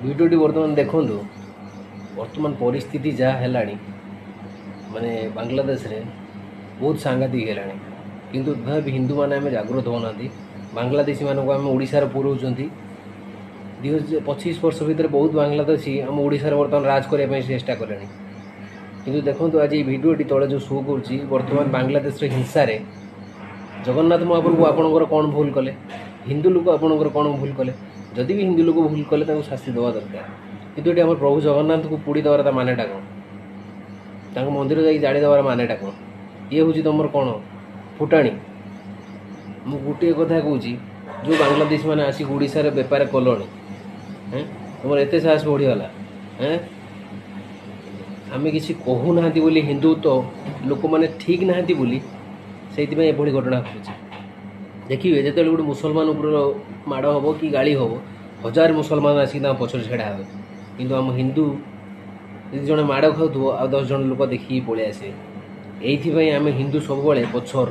भिडियोटी बर्तमान देखु बर्तमान परिस्थिति जहाँ है माने बांग्लादेश रे बहुत सांघातिक है किंतु तथापि हिंदू मैंने आम जागृत होना बांग्लादेशी मानक आम ओडार पुरौंट 25 वर्ष भितर बहुत बांग्लादेशी आम ओडार बर्तमान राज करने चेष्टा कले किंतु देखो आज ये भिडियोटी तले जो शो कर बर्तमान बांग्लादेश हिंसा रे जगन्नाथ महाप्रभु आपणकर कौन भूल कले हिंदू लोक आपणकर कौन भूल कले जदि भी हिंदू लोक भूल कले शास्ति देवा दरकार किंतु ये आम प्रभु जगन्नाथ को पोड़ी देवार मानेटा कौन मंदिर जाकि जाड़ी देवार मानेटा कौन ये हूँ तुम कौन फुटाणी मु गोटे कथा कहूँ जो बांग्लादेश मैंने आसिक ओडिशा रे बेपार कलणी तुम एत साहस बढ़ीगला आम कि कहूना बोली हिंदू तो लोक मैंने ठीक नहांती बोली से एभली घटना घटुचे देखिए जो गोटे मुसलमान उपर माड़ हम कि गाड़ी हम 1000 मुसलमान आसिक पछर छेड़ा हे कि आम हिंदू जड़े माड़ खाऊ आ 10 जन लोक देखिए पलि आसे ये आम हिंदू सब पछर